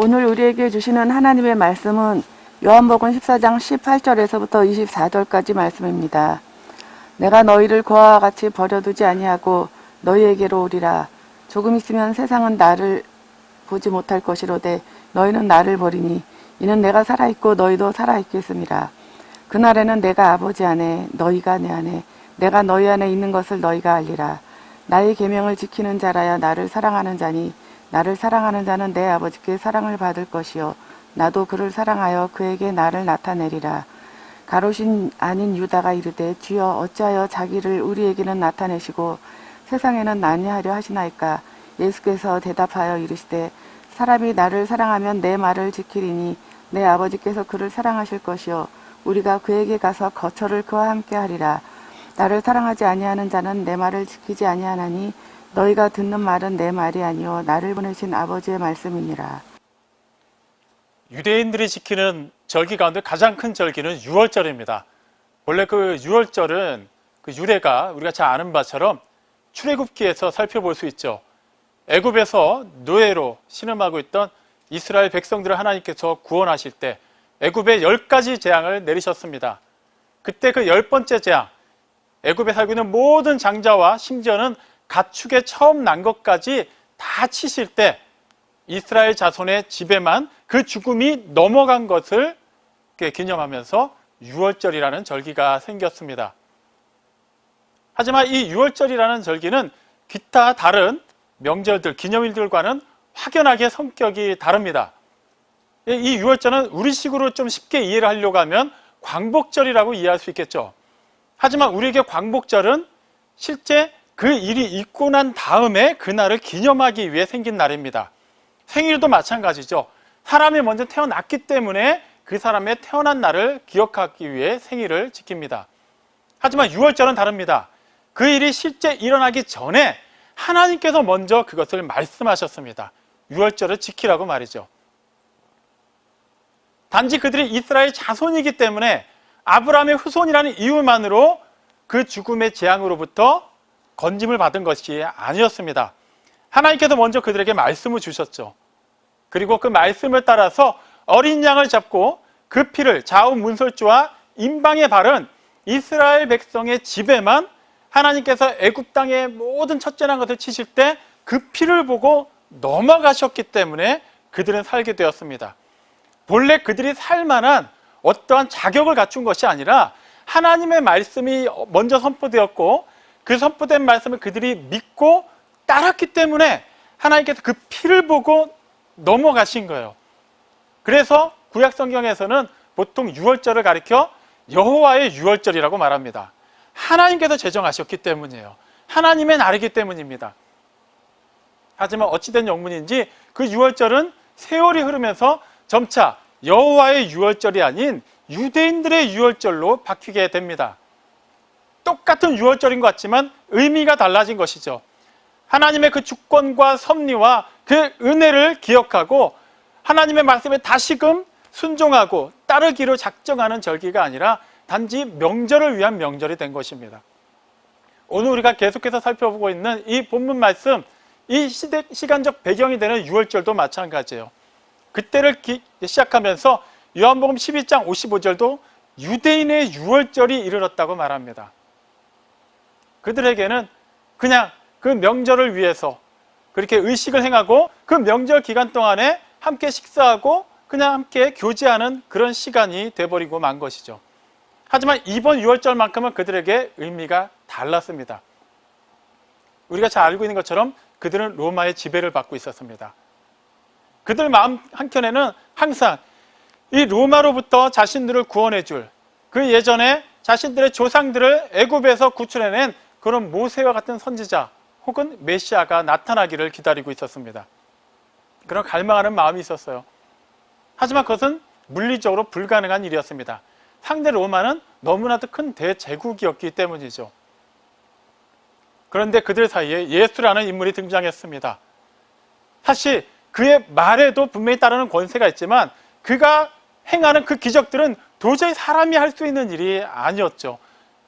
오늘 우리에게 주시는 하나님의 말씀은 요한복음 14장 18절에서부터 24절까지 말씀입니다. 내가 너희를 고아와 같이 버려두지 아니하고 너희에게로 오리라. 조금 있으면 세상은 나를 보지 못할 것이로되 너희는 나를 보리니 이는 내가 살아있고 너희도 살아있겠습니다. 그날에는 내가 아버지 안에 너희가 내 안에 내가 너희 안에 있는 것을 너희가 알리라. 나의 계명을 지키는 자라야 나를 사랑하는 자니 나를 사랑하는 자는 내 아버지께 사랑을 받을 것이요 나도 그를 사랑하여 그에게 나를 나타내리라. 가롯인 아닌 유다가 이르되 주여 어찌하여 자기를 우리에게는 나타내시고 세상에는 난리하려 하시나이까. 예수께서 대답하여 이르시되 사람이 나를 사랑하면 내 말을 지키리니 내 아버지께서 그를 사랑하실 것이요 우리가 그에게 가서 거처를 그와 함께 하리라. 나를 사랑하지 아니하는 자는 내 말을 지키지 아니하나니 너희가 듣는 말은 내 말이 아니요 나를 보내신 아버지의 말씀이니라. 유대인들이 지키는 절기 가운데 가장 큰 절기는 유월절입니다. 원래 그 유월절은 그 유래가 우리가 잘 아는 바처럼 출애굽기에서 살펴볼 수 있죠. 애굽에서 노예로 신음하고 있던 이스라엘 백성들을 하나님께서 구원하실 때 애굽에 10가지 재앙을 내리셨습니다. 그때 그 10번째 재앙, 애굽에 살고 있는 모든 장자와 심지어는 가축에 처음 난 것까지 다 치실 때 이스라엘 자손의 집에만 그 죽음이 넘어간 것을 기념하면서 유월절이라는 절기가 생겼습니다. 하지만 이 유월절이라는 절기는 기타 다른 명절들, 기념일들과는 확연하게 성격이 다릅니다. 이 유월절은 우리식으로 좀 쉽게 이해를 하려고 하면 광복절이라고 이해할 수 있겠죠. 하지만 우리에게 광복절은 실제 그 일이 있고 난 다음에 그날을 기념하기 위해 생긴 날입니다. 생일도 마찬가지죠. 사람이 먼저 태어났기 때문에 그 사람의 태어난 날을 기억하기 위해 생일을 지킵니다. 하지만 유월절은 다릅니다. 그 일이 실제 일어나기 전에 하나님께서 먼저 그것을 말씀하셨습니다. 유월절을 지키라고 말이죠. 단지 그들이 이스라엘 자손이기 때문에 아브라함의 후손이라는 이유만으로 그 죽음의 재앙으로부터 건짐을 받은 것이 아니었습니다. 하나님께서 먼저 그들에게 말씀을 주셨죠. 그리고 그 말씀을 따라서 어린 양을 잡고 그 피를 좌우 문설주와 임방에 바른 이스라엘 백성의 집에만 하나님께서 애굽 땅의 모든 첫째 난 것을 치실 때 그 피를 보고 넘어가셨기 때문에 그들은 살게 되었습니다. 본래 그들이 살 만한 어떠한 자격을 갖춘 것이 아니라 하나님의 말씀이 먼저 선포되었고 그 선포된 말씀을 그들이 믿고 따랐기 때문에 하나님께서 그 피를 보고 넘어가신 거예요. 그래서 구약 성경에서는 보통 유월절을 가리켜 여호와의 유월절이라고 말합니다. 하나님께서 제정하셨기 때문이에요. 하나님의 날이기 때문입니다. 하지만 어찌된 영문인지 그 유월절은 세월이 흐르면서 점차 여호와의 유월절이 아닌 유대인들의 유월절로 바뀌게 됩니다. 똑같은 유월절인 것 같지만 의미가 달라진 것이죠. 하나님의 그 주권과 섭리와 그 은혜를 기억하고 하나님의 말씀에 다시금 순종하고 따르기로 작정하는 절기가 아니라 단지 명절을 위한 명절이 된 것입니다. 오늘 우리가 계속해서 살펴보고 있는 이 본문 말씀, 이 시간적 배경이 되는 유월절도 마찬가지예요. 그때를 시작하면서 요한복음 12장 55절도 유대인의 유월절이 이르렀다고 말합니다. 그들에게는 그냥 그 명절을 위해서 그렇게 의식을 행하고 그 명절 기간 동안에 함께 식사하고 그냥 함께 교제하는 그런 시간이 돼버리고 만 것이죠. 하지만 이번 유월절만큼은 그들에게 의미가 달랐습니다. 우리가 잘 알고 있는 것처럼 그들은 로마의 지배를 받고 있었습니다. 그들 마음 한켠에는 항상 이 로마로부터 자신들을 구원해 줄 그 예전에 자신들의 조상들을 애굽에서 구출해낸 그런 모세와 같은 선지자 혹은 메시아가 나타나기를 기다리고 있었습니다. 그런 갈망하는 마음이 있었어요. 하지만 그것은 물리적으로 불가능한 일이었습니다. 상대 로마는 너무나도 큰 대제국이었기 때문이죠. 그런데 그들 사이에 예수라는 인물이 등장했습니다. 사실 그의 말에도 분명히 따르는 권세가 있지만 그가 행하는 그 기적들은 도저히 사람이 할 수 있는 일이 아니었죠.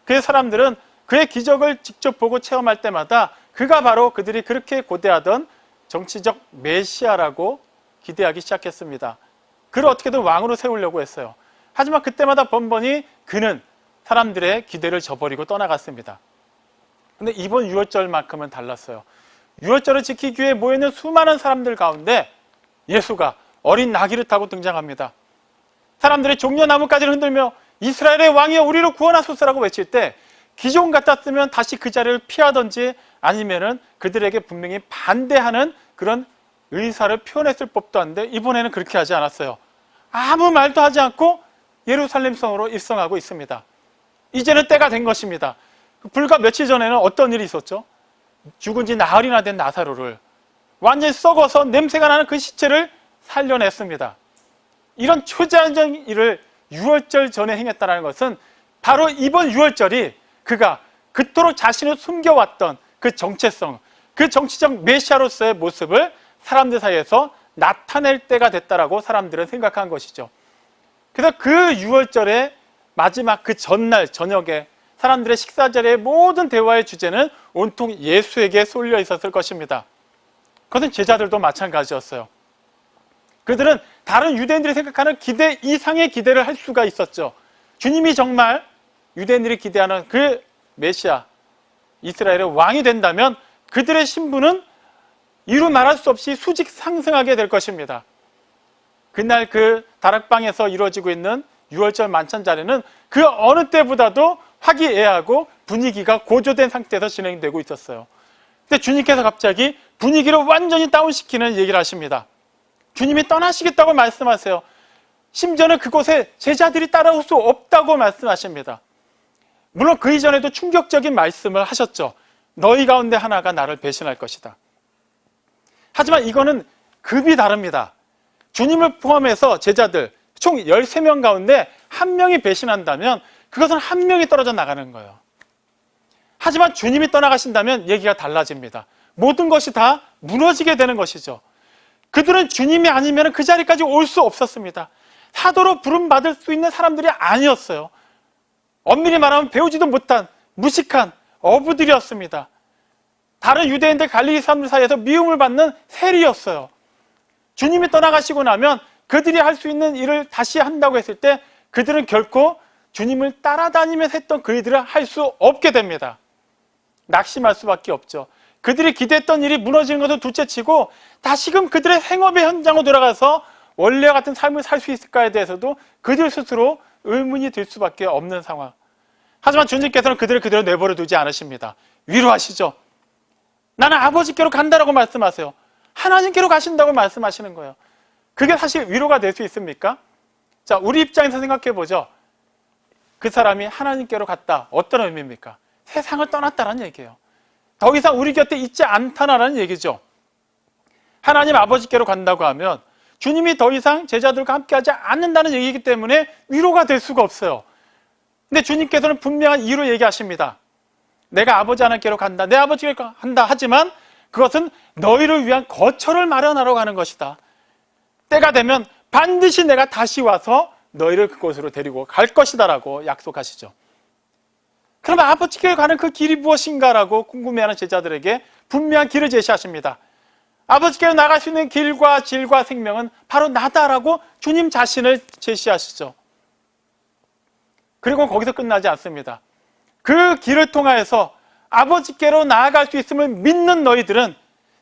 그 사람들은 그의 기적을 직접 보고 체험할 때마다 그가 바로 그들이 그렇게 고대하던 정치적 메시아라고 기대하기 시작했습니다. 그를 어떻게든 왕으로 세우려고 했어요. 하지만 그때마다 번번이 그는 사람들의 기대를 저버리고 떠나갔습니다. 근데 이번 유월절만큼은 달랐어요. 유월절을 지키기 위해 모여있는 수많은 사람들 가운데 예수가 어린 나귀를 타고 등장합니다. 사람들이 종려나무까지를 흔들며 이스라엘의 왕이여 우리를 구원하소서라고 외칠 때 기존 같았으면 다시 그 자리를 피하든지 아니면은 그들에게 분명히 반대하는 그런 의사를 표현했을 법도 한데 이번에는 그렇게 하지 않았어요. 아무 말도 하지 않고 예루살렘 성으로 입성하고 있습니다. 이제는 때가 된 것입니다. 불과 며칠 전에는 어떤 일이 있었죠? 죽은 지 나흘이나 된 나사로를 완전히 썩어서 냄새가 나는 그 시체를 살려냈습니다. 이런 초자연적인 일을 유월절 전에 행했다는 것은 바로 이번 유월절이 그가 그토록 자신을 숨겨왔던 그 정체성, 그 정치적 메시아로서의 모습을 사람들 사이에서 나타낼 때가 됐다라고 사람들은 생각한 것이죠. 그래서 그 유월절의 마지막 그 전날 저녁에 사람들의 식사 자리의 모든 대화의 주제는 온통 예수에게 쏠려 있었을 것입니다. 그것은 제자들도 마찬가지였어요. 그들은 다른 유대인들이 생각하는 기대 이상의 기대를 할 수가 있었죠. 주님이 정말 유대인들이 기대하는 그 메시아, 이스라엘의 왕이 된다면 그들의 신분은 이루 말할 수 없이 수직 상승하게 될 것입니다. 그날 그 다락방에서 이루어지고 있는 유월절 만찬 자리는 그 어느 때보다도 화기애애하고 분위기가 고조된 상태에서 진행되고 있었어요. 근데 주님께서 갑자기 분위기를 완전히 다운시키는 얘기를 하십니다. 주님이 떠나시겠다고 말씀하세요. 심지어는 그곳에 제자들이 따라올 수 없다고 말씀하십니다. 물론 그 이전에도 충격적인 말씀을 하셨죠. 너희 가운데 하나가 나를 배신할 것이다. 하지만 이거는 급이 다릅니다. 주님을 포함해서 제자들 총 13명 가운데 한 명이 배신한다면 그것은 한 명이 떨어져 나가는 거예요. 하지만 주님이 떠나가신다면 얘기가 달라집니다. 모든 것이 다 무너지게 되는 것이죠. 그들은 주님이 아니면 그 자리까지 올 수 없었습니다. 사도로 부름받을 수 있는 사람들이 아니었어요. 엄밀히 말하면 배우지도 못한 무식한 어부들이었습니다. 다른 유대인들 갈릴리 사람들 사이에서 미움을 받는 세리였어요. 주님이 떠나가시고 나면 그들이 할 수 있는 일을 다시 한다고 했을 때 그들은 결코 주님을 따라다니면서 했던 그 일들을 할 수 없게 됩니다. 낙심할 수밖에 없죠. 그들이 기대했던 일이 무너지는 것은 둘째치고 다시금 그들의 생업의 현장으로 돌아가서 원래와 같은 삶을 살 수 있을까에 대해서도 그들 스스로 의문이 들 수밖에 없는 상황. 하지만 주님께서는 그들을 그대로 내버려 두지 않으십니다. 위로하시죠. 나는 아버지께로 간다라고 말씀하세요. 하나님께로 가신다고 말씀하시는 거예요. 그게 사실 위로가 될 수 있습니까? 자, 우리 입장에서 생각해 보죠. 그 사람이 하나님께로 갔다. 어떤 의미입니까? 세상을 떠났다는 얘기예요. 더 이상 우리 곁에 있지 않다는 얘기죠. 하나님 아버지께로 간다고 하면 주님이 더 이상 제자들과 함께하지 않는다는 얘기이기 때문에 위로가 될 수가 없어요. 근데 주님께서는 분명한 이유로 얘기하십니다. 내가 아버지 하나님께로 간다. 내 아버지께로 간다. 하지만 그것은 너희를 위한 거처를 마련하러 가는 것이다. 때가 되면 반드시 내가 다시 와서 너희를 그곳으로 데리고 갈 것이다 라고 약속하시죠. 그럼 아버지께로 가는 그 길이 무엇인가라고 궁금해하는 제자들에게 분명한 길을 제시하십니다. 아버지께로 나갈 수 있는 길과 질과 생명은 바로 나다라고 주님 자신을 제시하시죠. 그리고 거기서 끝나지 않습니다. 그 길을 통하여서 아버지께로 나아갈 수 있음을 믿는 너희들은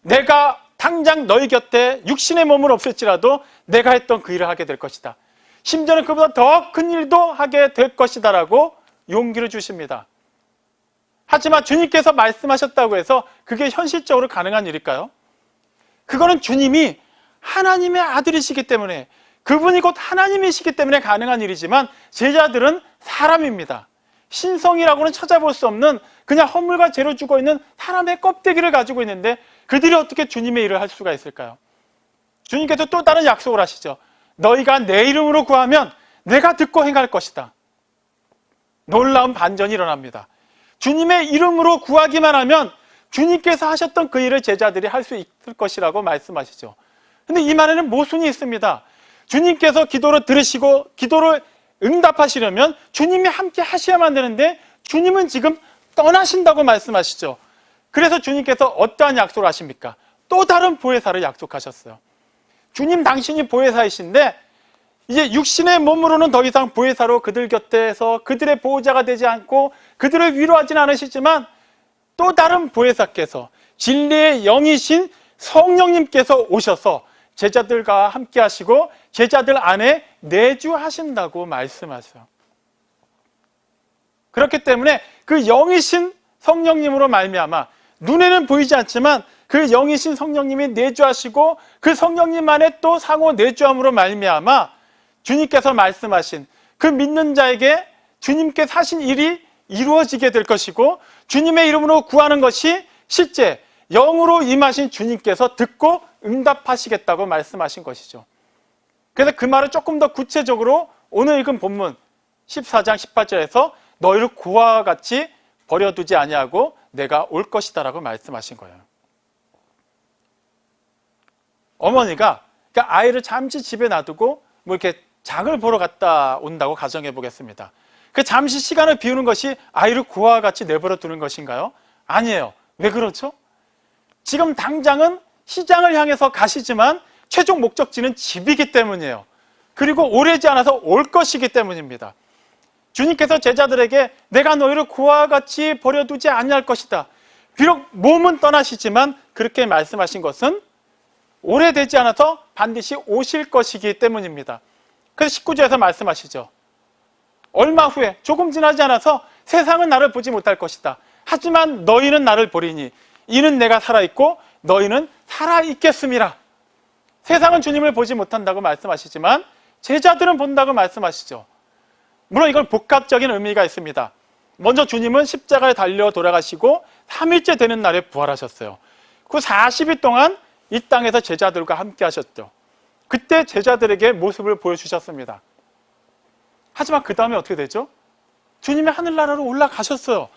내가 당장 너희 곁에 육신의 몸은 없을지라도 내가 했던 그 일을 하게 될 것이다. 심지어는 그보다 더 큰 일도 하게 될 것이다 라고 용기를 주십니다. 하지만 주님께서 말씀하셨다고 해서 그게 현실적으로 가능한 일일까요? 그거는 주님이 하나님의 아들이시기 때문에, 그분이 곧 하나님이시기 때문에 가능한 일이지만 제자들은 사람입니다. 신성이라고는 찾아볼 수 없는 그냥 허물과 죄로 죽어 있는 사람의 껍데기를 가지고 있는데 그들이 어떻게 주님의 일을 할 수가 있을까요? 주님께서 또 다른 약속을 하시죠. 너희가 내 이름으로 구하면 내가 듣고 행할 것이다. 놀라운 반전이 일어납니다. 주님의 이름으로 구하기만 하면 주님께서 하셨던 그 일을 제자들이 할 수 있을 것이라고 말씀하시죠. 근데 이 말에는 모순이 있습니다. 주님께서 기도를 들으시고 기도를 응답하시려면 주님이 함께 하셔야만 되는데 주님은 지금 떠나신다고 말씀하시죠. 그래서 주님께서 어떠한 약속을 하십니까? 또 다른 보혜사를 약속하셨어요. 주님 당신이 보혜사이신데 이제 육신의 몸으로는 더 이상 보혜사로 그들 곁에서 그들의 보호자가 되지 않고 그들을 위로하지는 않으시지만 또 다른 보혜사께서 진리의 영이신 성령님께서 오셔서 제자들과 함께 하시고 제자들 안에 내주하신다고 말씀하세요. 그렇기 때문에 그 영이신 성령님으로 말미암아 눈에는 보이지 않지만 그 영이신 성령님이 내주하시고 그 성령님 안에 또 상호 내주함으로 말미암아 주님께서 말씀하신 그 믿는 자에게 주님께서 하신 일이 이루어지게 될 것이고 주님의 이름으로 구하는 것이 실제 영으로 임하신 주님께서 듣고 응답하시겠다고 말씀하신 것이죠. 그래서 그 말을 조금 더 구체적으로 오늘 읽은 본문 14장 18절에서 너희를 고아와 같이 버려두지 아니하고 내가 올 것이다 라고 말씀하신 거예요. 어머니가 그러니까 아이를 잠시 집에 놔두고 뭐 이렇게 장을 보러 갔다 온다고 가정해 보겠습니다. 그 잠시 시간을 비우는 것이 아이를 고아와 같이 내버려 두는 것인가요? 아니에요. 왜 그렇죠? 지금 당장은 시장을 향해서 가시지만 최종 목적지는 집이기 때문이에요. 그리고 오래지 않아서 올 것이기 때문입니다. 주님께서 제자들에게 내가 너희를 고아와 같이 버려두지 아니할 것이다. 비록 몸은 떠나시지만 그렇게 말씀하신 것은 오래되지 않아서 반드시 오실 것이기 때문입니다. 그래서 19절에서 말씀하시죠. 얼마 후에 조금 지나지 않아서 세상은 나를 보지 못할 것이다. 하지만 너희는 나를 보리니 이는 내가 살아있고 너희는 살아있겠음이라. 세상은 주님을 보지 못한다고 말씀하시지만 제자들은 본다고 말씀하시죠. 물론 이건 복합적인 의미가 있습니다. 먼저 주님은 십자가에 달려 돌아가시고 3일째 되는 날에 부활하셨어요. 그 40일 동안 이 땅에서 제자들과 함께 하셨죠. 그때 제자들에게 모습을 보여주셨습니다. 하지만 그 다음에 어떻게 되죠? 주님이 하늘나라로 올라가셨어요.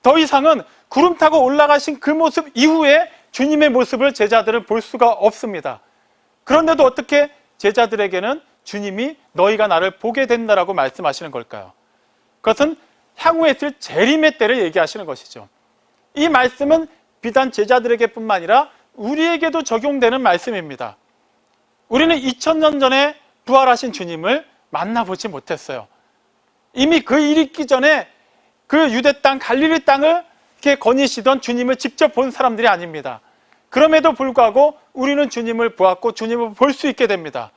더 이상은 구름 타고 올라가신 그 모습 이후에 주님의 모습을 제자들은 볼 수가 없습니다. 그런데도 어떻게 제자들에게는 주님이 너희가 나를 보게 된다라고 말씀하시는 걸까요? 그것은 향후에 있을 재림의 때를 얘기하시는 것이죠. 이 말씀은 비단 제자들에게 뿐만 아니라 우리에게도 적용되는 말씀입니다. 우리는 2000년 전에 부활하신 주님을 만나보지 못했어요. 이미 그 일이 있기 전에 그 유대 땅 갈릴리 땅을 이렇게 거니시던 주님을 직접 본 사람들이 아닙니다. 그럼에도 불구하고 우리는 주님을 보았고 주님을 볼 수 있게 됩니다.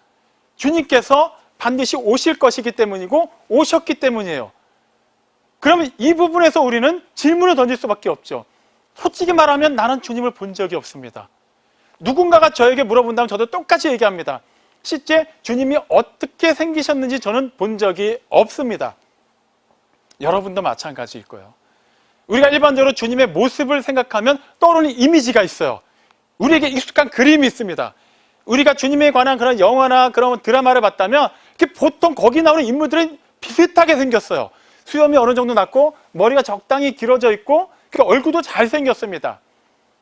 주님께서 반드시 오실 것이기 때문이고 오셨기 때문이에요. 그러면 이 부분에서 우리는 질문을 던질 수밖에 없죠. 솔직히 말하면 나는 주님을 본 적이 없습니다. 누군가가 저에게 물어본다면 저도 똑같이 얘기합니다. 실제 주님이 어떻게 생기셨는지 저는 본 적이 없습니다. 여러분도 마찬가지일 거예요. 우리가 일반적으로 주님의 모습을 생각하면 떠오르는 이미지가 있어요. 우리에게 익숙한 그림이 있습니다. 우리가 주님에 관한 그런 영화나 그런 드라마를 봤다면 보통 거기 나오는 인물들은 비슷하게 생겼어요. 수염이 어느 정도 났고 머리가 적당히 길어져 있고 얼굴도 잘생겼습니다.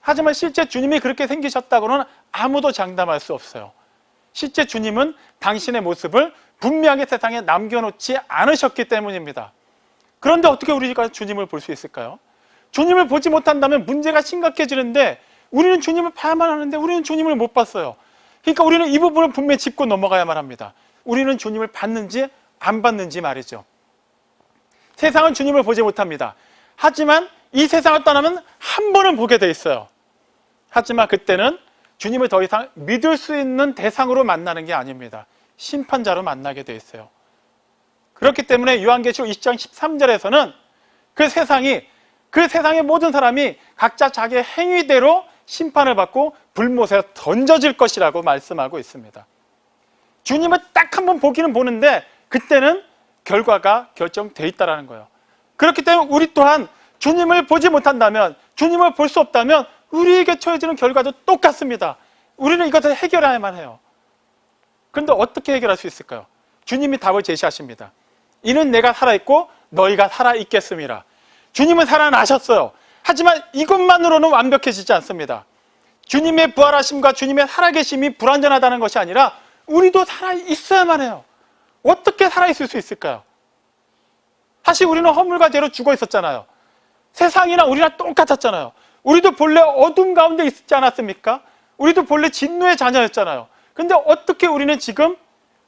하지만 실제 주님이 그렇게 생기셨다고는 아무도 장담할 수 없어요. 실제 주님은 당신의 모습을 분명하게 세상에 남겨놓지 않으셨기 때문입니다. 그런데 어떻게 우리가 주님을 볼 수 있을까요? 주님을 보지 못한다면 문제가 심각해지는데 우리는 주님을 봐야만 하는데 우리는 주님을 못 봤어요. 그러니까 우리는 이 부분을 분명히 짚고 넘어가야만 합니다. 우리는 주님을 봤는지 안 봤는지 말이죠. 세상은 주님을 보지 못합니다. 하지만 이 세상을 떠나면 한 번은 보게 돼 있어요. 하지만 그때는 주님을 더 이상 믿을 수 있는 대상으로 만나는 게 아닙니다. 심판자로 만나게 돼 있어요. 그렇기 때문에 요한계시록 20장 13절에서는 그 세상의 모든 사람이 각자 자기의 행위대로 심판을 받고 불못에 던져질 것이라고 말씀하고 있습니다. 주님을 딱 한 번 보기는 보는데 그때는 결과가 결정돼 있다는 거예요. 그렇기 때문에 우리 또한 주님을 보지 못한다면, 주님을 볼 수 없다면 우리에게 처해지는 결과도 똑같습니다. 우리는 이것을 해결해야만 해요. 그런데 어떻게 해결할 수 있을까요? 주님이 답을 제시하십니다. 이는 내가 살아있고 너희가 살아있겠음이라. 주님은 살아나셨어요. 하지만 이것만으로는 완벽해지지 않습니다. 주님의 부활하심과 주님의 살아계심이 불완전하다는 것이 아니라 우리도 살아있어야만 해요. 어떻게 살아있을 수 있을까요? 사실 우리는 허물과 죄로 죽어 있었잖아요. 세상이나 우리랑 똑같았잖아요. 우리도 본래 어둠 가운데 있지 않았습니까? 우리도 본래 진노의 자녀였잖아요. 근데 어떻게 우리는 지금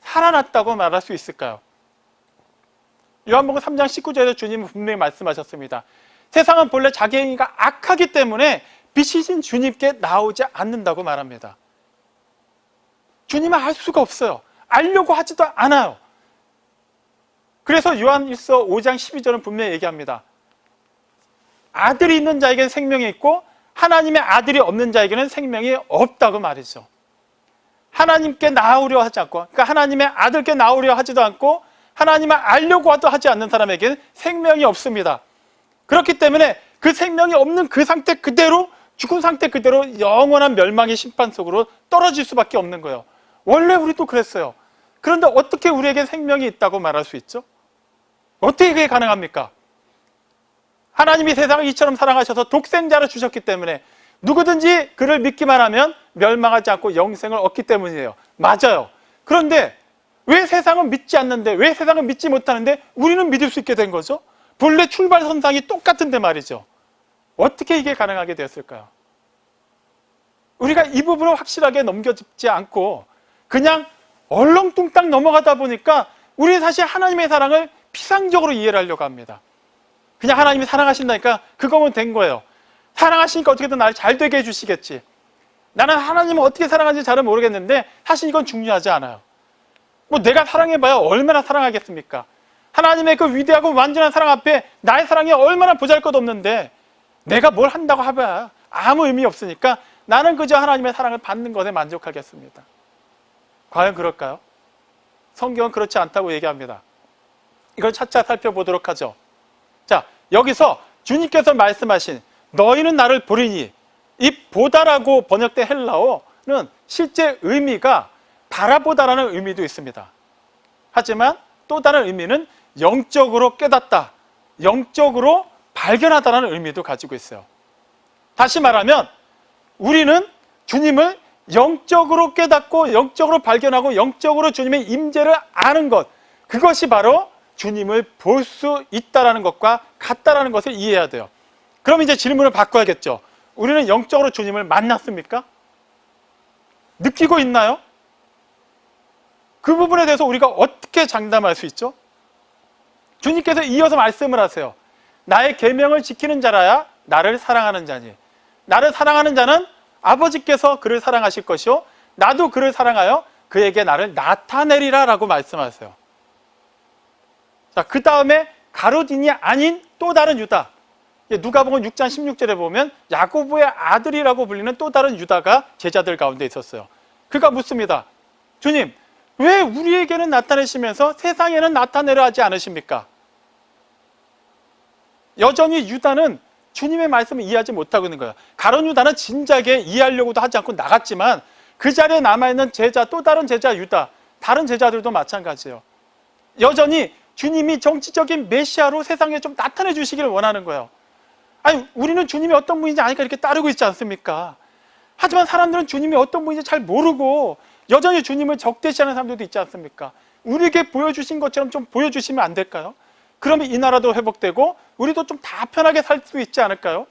살아났다고 말할 수 있을까요? 요한복음 3장 19절에서 주님은 분명히 말씀하셨습니다. 세상은 본래 자기 행위가 악하기 때문에 빛이신 주님께 나오지 않는다고 말합니다. 주님을 알 수가 없어요. 알려고 하지도 않아요. 그래서 요한일서 5장 12절은 분명히 얘기합니다. 아들이 있는 자에게는 생명이 있고 하나님의 아들이 없는 자에게는 생명이 없다고 말이죠. 하나님께 나오려 하지 않고, 그러니까 하나님의 아들께 나오려 하지도 않고 하나님을 알려고 하지 않는 사람에게는 생명이 없습니다. 그렇기 때문에 그 생명이 없는 그 상태 그대로, 죽은 상태 그대로 영원한 멸망의 심판 속으로 떨어질 수밖에 없는 거예요. 원래 우리도 그랬어요. 그런데 어떻게 우리에게 생명이 있다고 말할 수 있죠? 어떻게 그게 가능합니까? 하나님이 세상을 이처럼 사랑하셔서 독생자를 주셨기 때문에 누구든지 그를 믿기만 하면 멸망하지 않고 영생을 얻기 때문이에요. 맞아요. 그런데 왜 세상은 믿지 않는데, 왜 세상은 믿지 못하는데 우리는 믿을 수 있게 된 거죠? 본래 출발선상이 똑같은데 말이죠. 어떻게 이게 가능하게 되었을까요? 우리가 이 부분을 확실하게 넘겨짚지 않고 그냥 얼렁뚱땅 넘어가다 보니까 우리는 사실 하나님의 사랑을 피상적으로 이해를 하려고 합니다. 그냥 하나님이 사랑하신다니까 그거면 된 거예요. 사랑하시니까 어떻게든 나를 잘 되게 해주시겠지. 나는 하나님을 어떻게 사랑하는지 잘은 모르겠는데 사실 이건 중요하지 않아요. 뭐 내가 사랑해봐야 얼마나 사랑하겠습니까? 하나님의 그 위대하고 완전한 사랑 앞에 나의 사랑이 얼마나 보잘것없는데 내가 뭘 한다고 해봐야 아무 의미 없으니까 나는 그저 하나님의 사랑을 받는 것에 만족하겠습니다. 과연 그럴까요? 성경은 그렇지 않다고 얘기합니다. 이걸 차차 살펴보도록 하죠. 자, 여기서 주님께서 말씀하신 너희는 나를 보리니, 이 보다라고 번역된 헬라어는 실제 의미가 바라보다라는 의미도 있습니다. 하지만 또 다른 의미는 영적으로 깨닫다, 영적으로 발견하다라는 의미도 가지고 있어요. 다시 말하면 우리는 주님을 영적으로 깨닫고 영적으로 발견하고 영적으로 주님의 임재를 아는 것, 그것이 바로 주님을 볼 수 있다는 것과 같다라는 것을 이해해야 돼요. 그럼 이제 질문을 바꿔야겠죠. 우리는 영적으로 주님을 만났습니까? 느끼고 있나요? 그 부분에 대해서 우리가 어떻게 장담할 수 있죠? 주님께서 이어서 말씀을 하세요. 나의 계명을 지키는 자라야 나를 사랑하는 자니, 나를 사랑하는 자는 아버지께서 그를 사랑하실 것이요 나도 그를 사랑하여 그에게 나를 나타내리라 라고 말씀하세요. 자, 그 다음에 가룟인이 아닌 또 다른 유다, 누가복음 6장 16절에 보면 야고보의 아들이라고 불리는 또 다른 유다가 제자들 가운데 있었어요. 그가 묻습니다. 주님, 왜 우리에게는 나타내시면서 세상에는 나타내려 하지 않으십니까? 여전히 유다는 주님의 말씀을 이해하지 못하고 있는 거예요. 가룟 유다는 진작에 이해하려고도 하지 않고 나갔지만 그 자리에 남아있는 제자, 또 다른 제자 유다, 다른 제자들도 마찬가지예요. 여전히 주님이 정치적인 메시아로 세상에 좀 나타내 주시기를 원하는 거예요. 아니, 우리는 주님이 어떤 분인지 아니까 이렇게 따르고 있지 않습니까? 하지만 사람들은 주님이 어떤 분인지 잘 모르고 여전히 주님을 적대시하는 사람들도 있지 않습니까? 우리에게 보여주신 것처럼 좀 보여주시면 안 될까요? 그러면 이 나라도 회복되고 우리도 좀 다 편하게 살 수 있지 않을까요?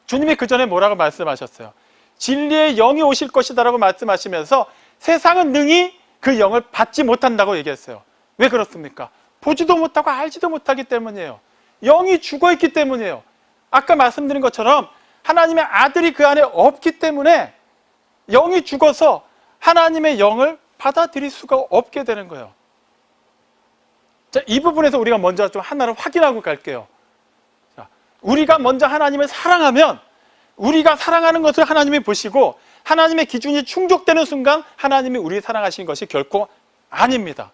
주님이 그 전에 뭐라고 말씀하셨어요? 진리의 영이 오실 것이다 라고 말씀하시면서 세상은 능히 그 영을 받지 못한다고 얘기했어요. 왜 그렇습니까? 보지도 못하고 알지도 못하기 때문이에요. 영이 죽어있기 때문이에요. 아까 말씀드린 것처럼 하나님의 아들이 그 안에 없기 때문에 영이 죽어서 하나님의 영을 받아들일 수가 없게 되는 거예요. 자, 이 부분에서 우리가 먼저 좀 하나를 확인하고 갈게요. 자, 우리가 먼저 하나님을 사랑하면 우리가 사랑하는 것을 하나님이 보시고 하나님의 기준이 충족되는 순간 하나님이 우리를 사랑하신 것이 결코 아닙니다.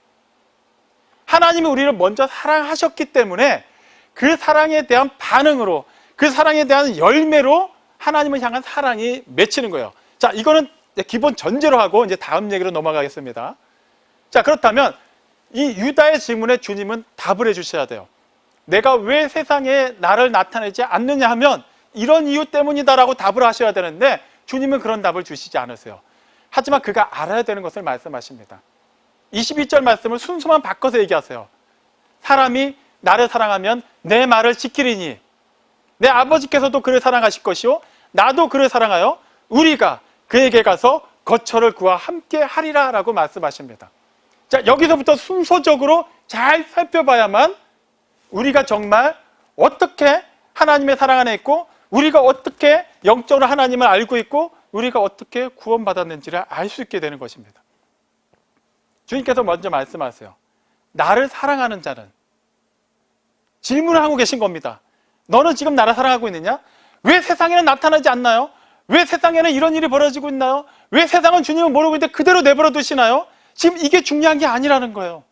하나님이 우리를 먼저 사랑하셨기 때문에 그 사랑에 대한 반응으로, 그 사랑에 대한 열매로 하나님을 향한 사랑이 맺히는 거예요. 자, 이거는 기본 전제로 하고 이제 다음 얘기로 넘어가겠습니다. 자, 그렇다면 이 유다의 질문에 주님은 답을 해주셔야 돼요. 내가 왜 세상에 나를 나타내지 않느냐 하면 이런 이유 때문이다라고 답을 하셔야 되는데 주님은 그런 답을 주시지 않으세요. 하지만 그가 알아야 되는 것을 말씀하십니다. 22절 말씀을 순서만 바꿔서 얘기하세요. 사람이 나를 사랑하면 내 말을 지키리니 내 아버지께서도 그를 사랑하실 것이요 나도 그를 사랑하여 우리가 그에게 가서 거처를 그와 함께 하리라 라고 말씀하십니다. 자, 여기서부터 순서적으로 잘 살펴봐야만 우리가 정말 어떻게 하나님의 사랑 안에 있고, 우리가 어떻게 영적으로 하나님을 알고 있고, 우리가 어떻게 구원받았는지를 알 수 있게 되는 것입니다. 주님께서 먼저 말씀하세요. 나를 사랑하는 자는, 질문을 하고 계신 겁니다. 너는 지금 나를 사랑하고 있느냐? 왜 세상에는 나타나지 않나요? 왜 세상에는 이런 일이 벌어지고 있나요? 왜 세상은 주님을 모르고 있는데 그대로 내버려 두시나요? 지금 이게 중요한 게 아니라는 거예요.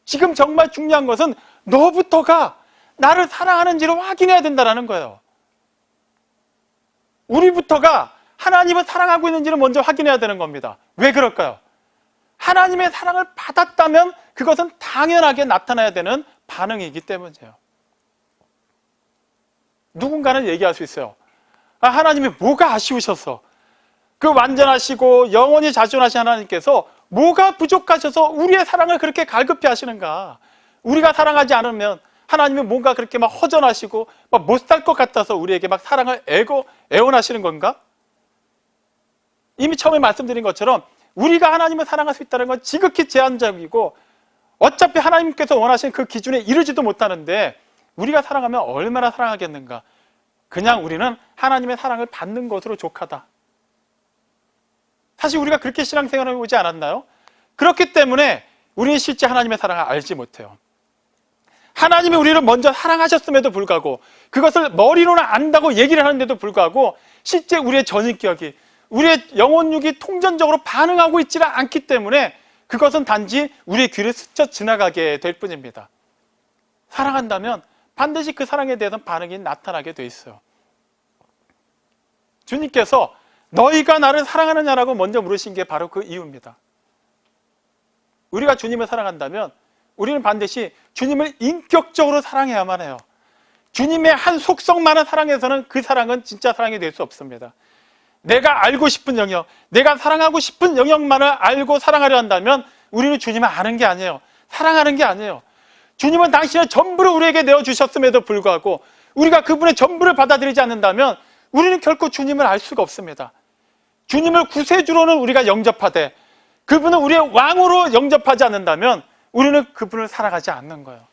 지금 정말 중요한 것은 너부터가 나를 사랑하는지를 확인해야 된다는 거예요. 우리부터가 하나님을 사랑하고 있는지를 먼저 확인해야 되는 겁니다. 왜 그럴까요? 하나님의 사랑을 받았다면 그것은 당연하게 나타나야 되는 반응이기 때문이에요. 누군가는 얘기할 수 있어요. 아, 하나님이 뭐가 아쉬우셔서, 그 완전하시고 영원히 자존하신 하나님께서 뭐가 부족하셔서 우리의 사랑을 그렇게 갈급히 하시는가? 우리가 사랑하지 않으면 하나님이 뭔가 그렇게 막 허전하시고 막 못 살 것 같아서 우리에게 막 사랑을 애원하시는 건가? 이미 처음에 말씀드린 것처럼 우리가 하나님을 사랑할 수 있다는 건 지극히 제한적이고, 어차피 하나님께서 원하시는 그 기준에 이르지도 못하는데 우리가 사랑하면 얼마나 사랑하겠는가? 그냥 우리는 하나님의 사랑을 받는 것으로 족하다. 사실 우리가 그렇게 신앙생활을 해오지 않았나요? 그렇기 때문에 우리는 실제 하나님의 사랑을 알지 못해요. 하나님이 우리를 먼저 사랑하셨음에도 불구하고, 그것을 머리로는 안다고 얘기를 하는데도 불구하고 실제 우리의 전인격이, 우리의 영혼육이 통전적으로 반응하고 있지 않기 때문에 그것은 단지 우리의 귀를 스쳐 지나가게 될 뿐입니다. 사랑한다면 반드시 그 사랑에 대해서 반응이 나타나게 돼 있어요. 주님께서 너희가 나를 사랑하느냐라고 먼저 물으신 게 바로 그 이유입니다. 우리가 주님을 사랑한다면 우리는 반드시 주님을 인격적으로 사랑해야만 해요. 주님의 한 속성만을 사랑해서는 그 사랑은 진짜 사랑이 될 수 없습니다. 내가 알고 싶은 영역, 내가 사랑하고 싶은 영역만을 알고 사랑하려 한다면 우리는 주님을 아는 게 아니에요. 사랑하는 게 아니에요. 주님은 당신의 전부를 우리에게 내어주셨음에도 불구하고 우리가 그분의 전부를 받아들이지 않는다면 우리는 결코 주님을 알 수가 없습니다. 주님을 구세주로는 우리가 영접하되 그분을 우리의 왕으로 영접하지 않는다면 우리는 그분을 사랑하지 않는 거예요.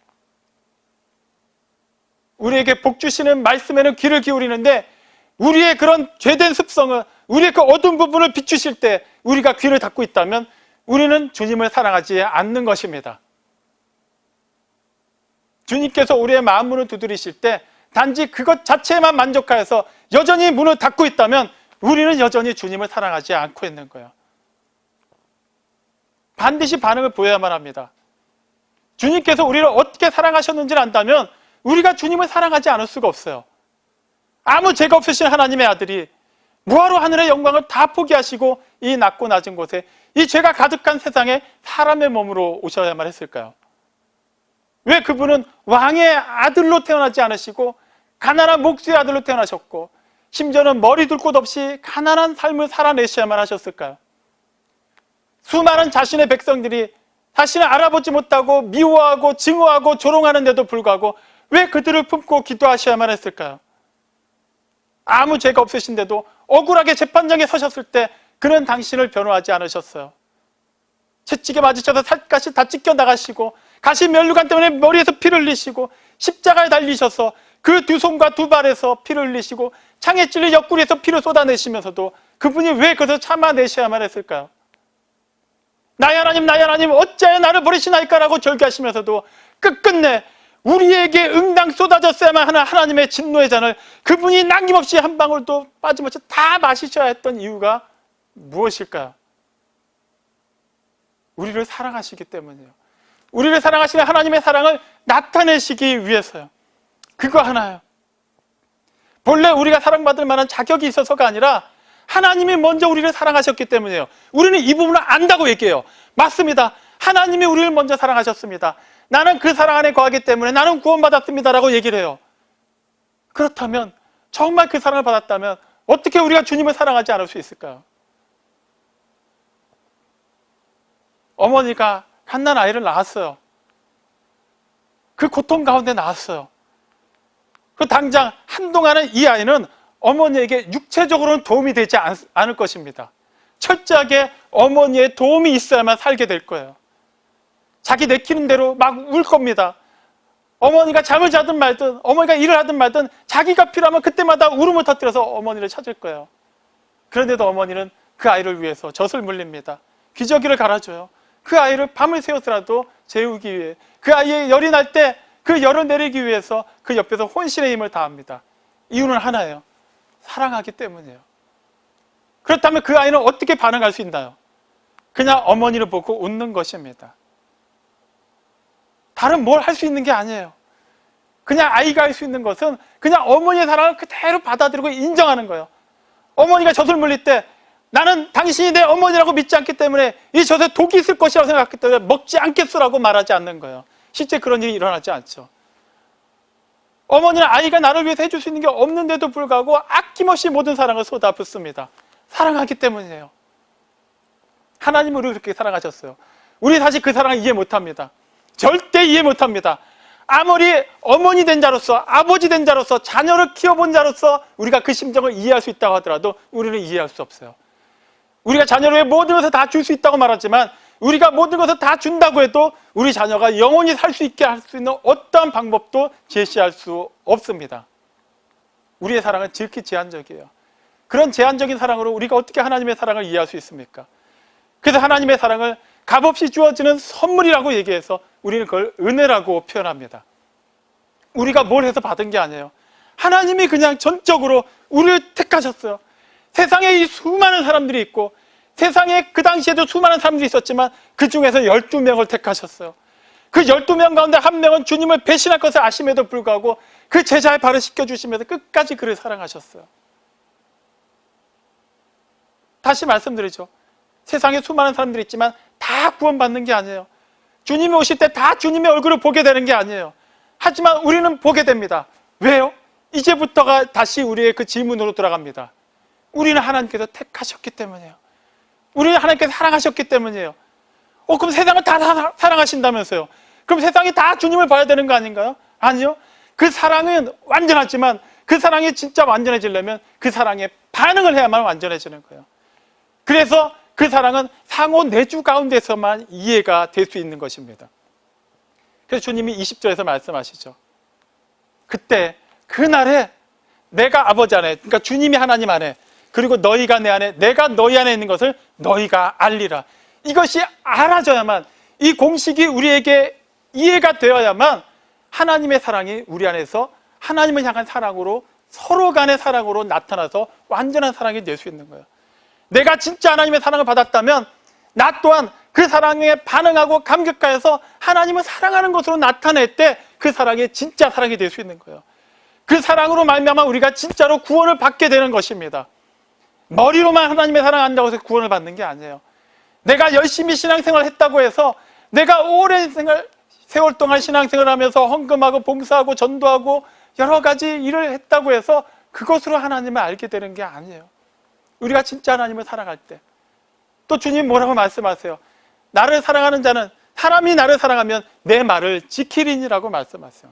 우리에게 복 주시는 말씀에는 귀를 기울이는데 우리의 그런 죄된 습성을, 우리의 그 어두운 부분을 비추실 때 우리가 귀를 닫고 있다면 우리는 주님을 사랑하지 않는 것입니다. 주님께서 우리의 마음 문을 두드리실 때 단지 그것 자체에만 만족하여서 여전히 문을 닫고 있다면 우리는 여전히 주님을 사랑하지 않고 있는 거예요. 반드시 반응을 보여야만 합니다. 주님께서 우리를 어떻게 사랑하셨는지를 안다면 우리가 주님을 사랑하지 않을 수가 없어요. 아무 죄가 없으신 하나님의 아들이 뭐하러 하늘의 영광을 다 포기하시고 이 낮고 낮은 곳에, 이 죄가 가득한 세상에 사람의 몸으로 오셔야만 했을까요? 왜 그분은 왕의 아들로 태어나지 않으시고 가난한 목수의 아들로 태어나셨고 심지어는 머리 둘 곳 없이 가난한 삶을 살아내셔야만 하셨을까요? 수많은 자신의 백성들이 자신을 알아보지 못하고 미워하고 증오하고 조롱하는데도 불구하고 왜 그들을 품고 기도하셔야만 했을까요? 아무 죄가 없으신데도 억울하게 재판장에 서셨을 때 그는 당신을 변호하지 않으셨어요. 채찍에 맞으셔서 살갗이 다 찢겨 나가시고 가시 면류관 때문에 머리에서 피를 흘리시고 십자가에 달리셔서 그 두 손과 두 발에서 피를 흘리시고 창에 찔린 옆구리에서 피를 쏟아내시면서도 그분이 왜 그것을 참아내셔야만 했을까요? 나의 하나님 어찌하여 나를 버리시나이까라고 절규하시면서도 끝끝내 우리에게 응당 쏟아졌어야만 하는 하나님의 진노의 잔을 그분이 남김없이 한 방울도 빠짐없이 다 마시셔야 했던 이유가 무엇일까요? 우리를 사랑하시기 때문이에요. 우리를 사랑하시는 하나님의 사랑을 나타내시기 위해서요. 그거 하나요. 본래 우리가 사랑받을 만한 자격이 있어서가 아니라 하나님이 먼저 우리를 사랑하셨기 때문이에요. 우리는 이 부분을 안다고 얘기해요. 맞습니다. 하나님이 우리를 먼저 사랑하셨습니다. 나는 그 사랑 안에 거하기 때문에 나는 구원받았습니다 라고 얘기를 해요. 그렇다면 정말 그 사랑을 받았다면 어떻게 우리가 주님을 사랑하지 않을 수 있을까요? 어머니가 갓난 아이를 낳았어요. 그 고통 가운데 낳았어요. 그 당장 한동안은 이 아이는 어머니에게 육체적으로는 도움이 되지 않을 것입니다. 철저하게 어머니의 도움이 있어야만 살게 될 거예요. 자기 내키는 대로 막 울 겁니다. 어머니가 잠을 자든 말든, 어머니가 일을 하든 말든 자기가 필요하면 그때마다 울음을 터뜨려서 어머니를 찾을 거예요. 그런데도 어머니는 그 아이를 위해서 젖을 물립니다. 기저귀를 갈아줘요. 그 아이를 밤을 새워서라도 재우기 위해, 그 아이의 열이 날 때 그 열을 내리기 위해서 그 옆에서 혼신의 힘을 다합니다. 이유는 하나예요. 사랑하기 때문이에요. 그렇다면 그 아이는 어떻게 반응할 수 있나요? 그냥 어머니를 보고 웃는 것입니다. 다른 뭘 할 수 있는 게 아니에요. 그냥 아이가 할 수 있는 것은 그냥 어머니의 사랑을 그대로 받아들이고 인정하는 거예요. 어머니가 젖을 물릴 때 나는 당신이 내 어머니라고 믿지 않기 때문에 이 젖에 독이 있을 것이라고 생각했기 때문에 먹지 않겠소라고 말하지 않는 거예요. 실제 그런 일이 일어나지 않죠. 어머니는 아이가 나를 위해서 해줄 수 있는 게 없는데도 불구하고 아낌없이 모든 사랑을 쏟아붓습니다. 사랑하기 때문이에요. 하나님은 우리를 그렇게 사랑하셨어요. 우리 사실 그 사랑을 이해 못합니다. 절대 이해 못합니다. 아무리 어머니 된 자로서, 아버지 된 자로서, 자녀를 키워본 자로서 우리가 그 심정을 이해할 수 있다고 하더라도 우리는 이해할 수 없어요. 우리가 자녀를 위해 모든 것을 다 줄 수 있다고 말하지만 우리가 모든 것을 다 준다고 해도 우리 자녀가 영원히 살 수 있게 할 수 있는 어떠한 방법도 제시할 수 없습니다. 우리의 사랑은 지극히 제한적이에요. 그런 제한적인 사랑으로 우리가 어떻게 하나님의 사랑을 이해할 수 있습니까? 그래서 하나님의 사랑을 값없이 주어지는 선물이라고 얘기해서 우리는 그걸 은혜라고 표현합니다. 우리가 뭘 해서 받은 게 아니에요. 하나님이 그냥 전적으로 우리를 택하셨어요. 세상에 이 수많은 사람들이 있고 세상에 그 당시에도 수많은 사람들이 있었지만 그 중에서 12명을 택하셨어요. 그 12명 가운데 한 명은 주님을 배신할 것을 아심에도 불구하고 그 제자의 발을 씻겨주시면서 끝까지 그를 사랑하셨어요. 다시 말씀드리죠. 세상에 수많은 사람들이 있지만 다 구원받는 게 아니에요. 주님이 오실 때 다 주님의 얼굴을 보게 되는 게 아니에요. 하지만 우리는 보게 됩니다. 왜요? 이제부터가 다시 우리의 그 질문으로 돌아갑니다. 우리는 하나님께서 택하셨기 때문이에요. 우리는 하나님께서 사랑하셨기 때문이에요. 그럼 세상을 다 사랑하신다면서요? 그럼 세상이 다 주님을 봐야 되는 거 아닌가요? 아니요. 그 사랑은 완전하지만 그 사랑이 진짜 완전해지려면 그 사랑에 반응을 해야만 완전해지는 거예요. 그래서 그 사랑은 상호 내주 가운데서만 이해가 될 수 있는 것입니다. 그래서 주님이 20절에서 말씀하시죠. 그때 그날에 내가 아버지 안에, 그러니까 주님이 하나님 안에, 그리고 너희가 내 안에, 내가 너희 안에 있는 것을 너희가 알리라. 이것이 알아져야만, 이 공식이 우리에게 이해가 되어야만 하나님의 사랑이 우리 안에서 하나님을 향한 사랑으로, 서로 간의 사랑으로 나타나서 완전한 사랑이 될 수 있는 거예요. 내가 진짜 하나님의 사랑을 받았다면 나 또한 그 사랑에 반응하고 감격하여서 하나님을 사랑하는 것으로 나타낼 때 그 사랑이 진짜 사랑이 될 수 있는 거예요. 그 사랑으로 말미암아 우리가 진짜로 구원을 받게 되는 것입니다. 머리로만 하나님의 사랑을 안다고 해서 구원을 받는 게 아니에요. 내가 열심히 신앙생활을 했다고 해서 내가 오랜 세월 동안 신앙생활을 하면서 헌금하고 봉사하고 전도하고 여러 가지 일을 했다고 해서 그것으로 하나님을 알게 되는 게 아니에요. 우리가 진짜 하나님을 사랑할 때, 또 주님 뭐라고 말씀하세요? 나를 사랑하는 자는, 사람이 나를 사랑하면 내 말을 지키리니라고 말씀하세요.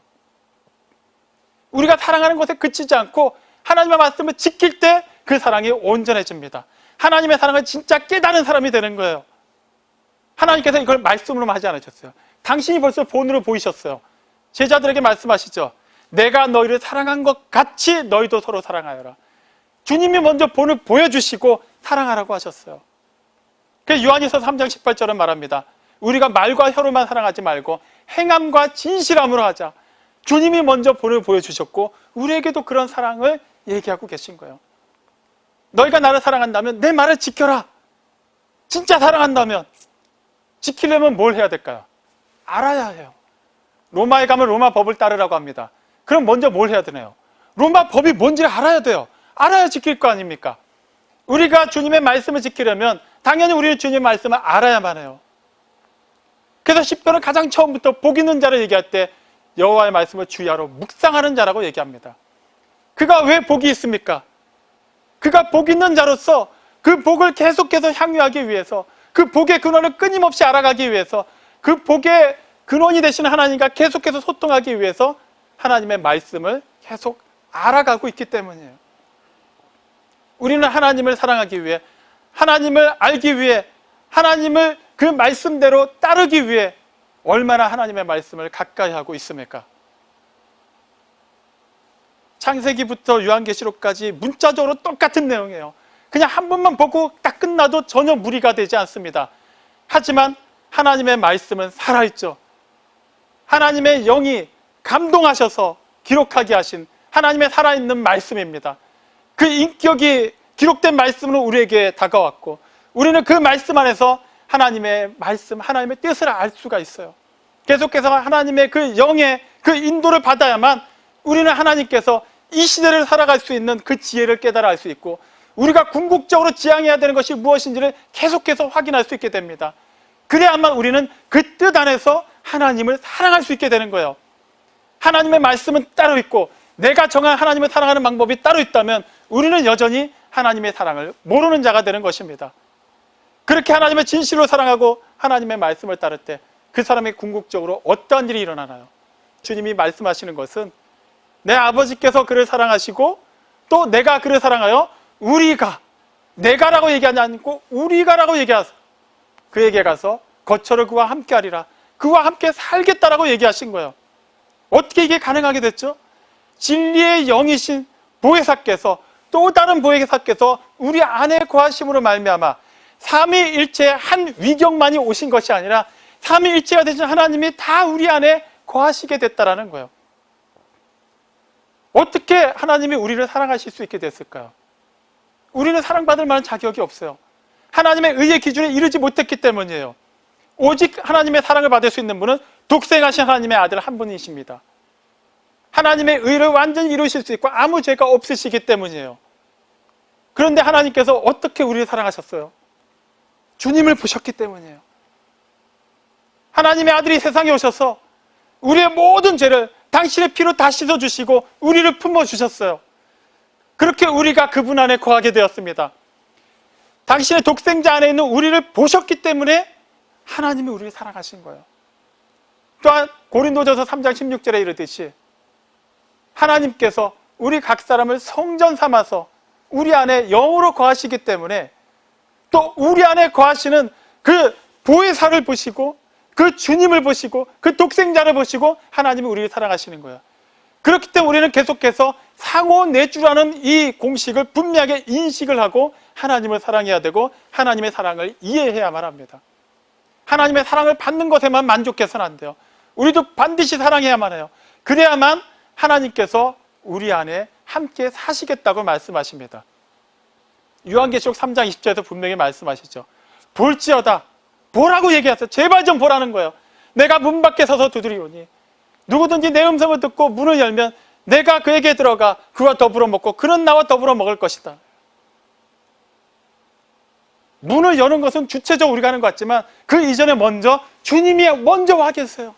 우리가 사랑하는 것에 그치지 않고 하나님의 말씀을 지킬 때 그 사랑이 온전해집니다. 하나님의 사랑을 진짜 깨달은 사람이 되는 거예요. 하나님께서 이걸 말씀으로만 하지 않으셨어요. 당신이 벌써 본으로 보이셨어요. 제자들에게 말씀하시죠. 내가 너희를 사랑한 것 같이 너희도 서로 사랑하여라. 주님이 먼저 본을 보여주시고 사랑하라고 하셨어요. 그래서 요한일서 3장 18절은 말합니다. 우리가 말과 혀로만 사랑하지 말고 행함과 진실함으로 하자. 주님이 먼저 본을 보여주셨고 우리에게도 그런 사랑을 얘기하고 계신 거예요. 너희가 나를 사랑한다면 내 말을 지켜라. 진짜 사랑한다면 지키려면 뭘 해야 될까요? 알아야 해요. 로마에 가면 로마 법을 따르라고 합니다. 그럼 먼저 뭘 해야 되나요? 로마 법이 뭔지 알아야 돼요. 알아야 지킬 거 아닙니까? 우리가 주님의 말씀을 지키려면 당연히 우리는 주님의 말씀을 알아야만 해요. 그래서 시편은 가장 처음부터 복 있는 자를 얘기할 때 여호와의 말씀을 주야로 묵상하는 자라고 얘기합니다. 그가 왜 복이 있습니까? 그가 복 있는 자로서 그 복을 계속해서 향유하기 위해서, 그 복의 근원을 끊임없이 알아가기 위해서, 그 복의 근원이 되시는 하나님과 계속해서 소통하기 위해서 하나님의 말씀을 계속 알아가고 있기 때문이에요. 우리는 하나님을 사랑하기 위해 하나님을 알기 위해, 하나님을 그 말씀대로 따르기 위해 얼마나 하나님의 말씀을 가까이 하고 있습니까? 창세기부터 요한계시록까지 문자적으로 똑같은 내용이에요. 그냥 한 번만 보고 딱 끝나도 전혀 무리가 되지 않습니다. 하지만 하나님의 말씀은 살아있죠. 하나님의 영이 감동하셔서 기록하게 하신 하나님의 살아있는 말씀입니다. 그 인격이 기록된 말씀으로 우리에게 다가왔고, 우리는 그 말씀 안에서 하나님의 말씀, 하나님의 뜻을 알 수가 있어요. 계속해서 하나님의 그 영의 그 인도를 받아야만 우리는 하나님께서 이 시대를 살아갈 수 있는 그 지혜를 깨달아 알 수 있고, 우리가 궁극적으로 지향해야 되는 것이 무엇인지를 계속해서 확인할 수 있게 됩니다. 그래야만 우리는 그 뜻 안에서 하나님을 사랑할 수 있게 되는 거예요. 하나님의 말씀은 따로 있고 내가 정한 하나님을 사랑하는 방법이 따로 있다면 우리는 여전히 하나님의 사랑을 모르는 자가 되는 것입니다. 그렇게 하나님의 진실로 사랑하고 하나님의 말씀을 따를 때 그 사람이 궁극적으로 어떠한 일이 일어나나요? 주님이 말씀하시는 것은 내 아버지께서 그를 사랑하시고 또 내가 그를 사랑하여 우리가, 내가라고 얘기하지 않고 우리가라고 얘기하서 그에게 가서 거처를 그와 함께 하리라, 그와 함께 살겠다라고 얘기하신 거예요. 어떻게 이게 가능하게 됐죠? 진리의 영이신 보혜사께서, 또 다른 보혜사께서 우리 안에 거하심으로 말미암아 삼위일체의 한 위경만이 오신 것이 아니라 삼위일체가 되신 하나님이 다 우리 안에 거하시게 됐다라는 거예요. 어떻게 하나님이 우리를 사랑하실 수 있게 됐을까요? 우리는 사랑받을 만한 자격이 없어요. 하나님의 의의 기준에 이르지 못했기 때문이에요. 오직 하나님의 사랑을 받을 수 있는 분은 독생하신 하나님의 아들 한 분이십니다. 하나님의 의를 완전히 이루실 수 있고 아무 죄가 없으시기 때문이에요. 그런데 하나님께서 어떻게 우리를 사랑하셨어요? 주님을 보셨기 때문이에요. 하나님의 아들이 세상에 오셔서 우리의 모든 죄를 당신의 피로 다 씻어주시고 우리를 품어주셨어요. 그렇게 우리가 그분 안에 거하게 되었습니다. 당신의 독생자 안에 있는 우리를 보셨기 때문에 하나님이 우리를 사랑하신 거예요. 또한 고린도전서 3장 16절에 이르듯이 하나님께서 우리 각 사람을 성전 삼아서 우리 안에 영으로 거하시기 때문에 또 우리 안에 거하시는 그 보혜사를 보시고 그 주님을 보시고 그 독생자를 보시고 하나님이 우리를 사랑하시는 거예요. 그렇기 때문에 우리는 계속해서 상호 내주라는 이 공식을 분명하게 인식을 하고 하나님을 사랑해야 되고 하나님의 사랑을 이해해야만 합니다. 하나님의 사랑을 받는 것에만 만족해서는 안 돼요. 우리도 반드시 사랑해야만 해요. 그래야만 하나님께서 우리 안에 함께 사시겠다고 말씀하십니다. 요한계시록 3장 20절에서 분명히 말씀하시죠. 볼지어다, 보라고 얘기하세요. 제발 좀 보라는 거예요. 내가 문 밖에 서서 두드리오니 누구든지 내 음성을 듣고 문을 열면 내가 그에게 들어가 그와 더불어 먹고 그는 나와 더불어 먹을 것이다. 문을 여는 것은 주체적으로 우리가 하는 것 같지만 그 이전에 먼저 주님이 먼저 와 계세요.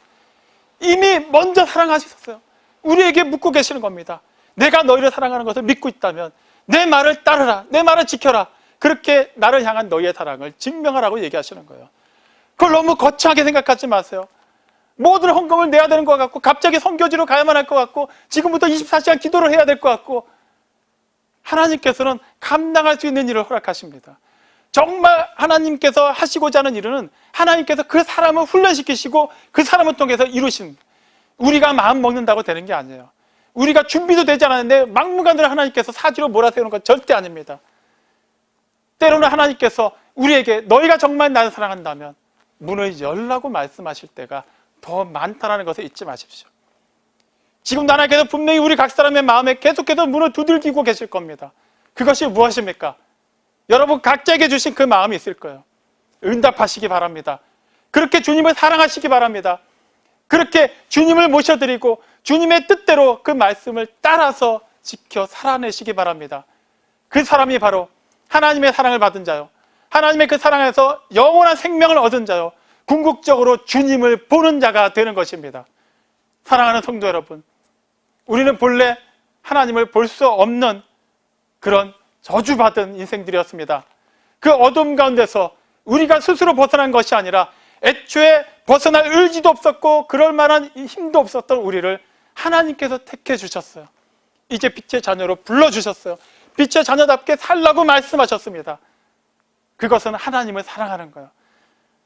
이미 먼저 사랑하셨어요. 우리에게 묻고 계시는 겁니다. 내가 너희를 사랑하는 것을 믿고 있다면 내 말을 따르라, 내 말을 지켜라. 그렇게 나를 향한 너희의 사랑을 증명하라고 얘기하시는 거예요. 그걸 너무 거창하게 생각하지 마세요. 모든 헌금을 내야 되는 것 같고 갑자기 선교지로 가야만 할 것 같고 지금부터 24시간 기도를 해야 될 것 같고, 하나님께서는 감당할 수 있는 일을 허락하십니다. 정말 하나님께서 하시고자 하는 일은 하나님께서 그 사람을 훈련시키시고 그 사람을 통해서 이루신, 우리가 마음 먹는다고 되는 게 아니에요. 우리가 준비도 되지 않았는데 막무가내로 하나님께서 사지로 몰아세우는 건 절대 아닙니다. 때로는 하나님께서 우리에게 너희가 정말 나를 사랑한다면 문을 열라고 말씀하실 때가 더 많다는 것을 잊지 마십시오. 지금 하나님께서 분명히 우리 각 사람의 마음에 계속해서 문을 두들기고 계실 겁니다. 그것이 무엇입니까? 여러분 각자에게 주신 그 마음이 있을 거예요. 응답하시기 바랍니다. 그렇게 주님을 사랑하시기 바랍니다. 그렇게 주님을 모셔드리고 주님의 뜻대로 그 말씀을 따라서 지켜 살아내시기 바랍니다. 그 사람이 바로 하나님의 사랑을 받은 자요, 하나님의 그 사랑에서 영원한 생명을 얻은 자요, 궁극적으로 주님을 보는 자가 되는 것입니다. 사랑하는 성도 여러분, 우리는 본래 하나님을 볼 수 없는 그런 저주받은 인생들이었습니다. 그 어둠 가운데서 우리가 스스로 벗어난 것이 아니라 애초에 벗어날 의지도 없었고 그럴 만한 힘도 없었던 우리를 하나님께서 택해 주셨어요. 이제 빛의 자녀로 불러주셨어요. 빛의 자녀답게 살라고 말씀하셨습니다. 그것은 하나님을 사랑하는 거예요.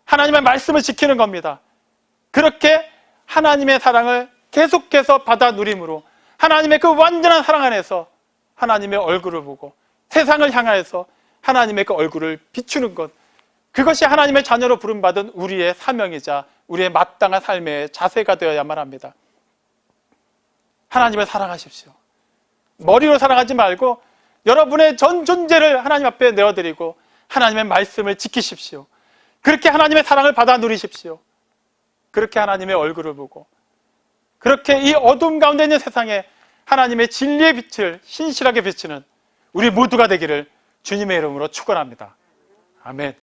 하나님의 말씀을 지키는 겁니다. 그렇게 하나님의 사랑을 계속해서 받아 누림으로 하나님의 그 완전한 사랑 안에서 하나님의 얼굴을 보고 세상을 향하여서 하나님의 그 얼굴을 비추는 것, 그것이 하나님의 자녀로 부름받은 우리의 사명이자 우리의 마땅한 삶의 자세가 되어야만 합니다. 하나님을 사랑하십시오. 머리로 사랑하지 말고 여러분의 전 존재를 하나님 앞에 내어드리고 하나님의 말씀을 지키십시오. 그렇게 하나님의 사랑을 받아 누리십시오. 그렇게 하나님의 얼굴을 보고 그렇게 이 어둠 가운데 있는 세상에 하나님의 진리의 빛을 신실하게 비치는 우리 모두가 되기를 주님의 이름으로 축원합니다. 아멘.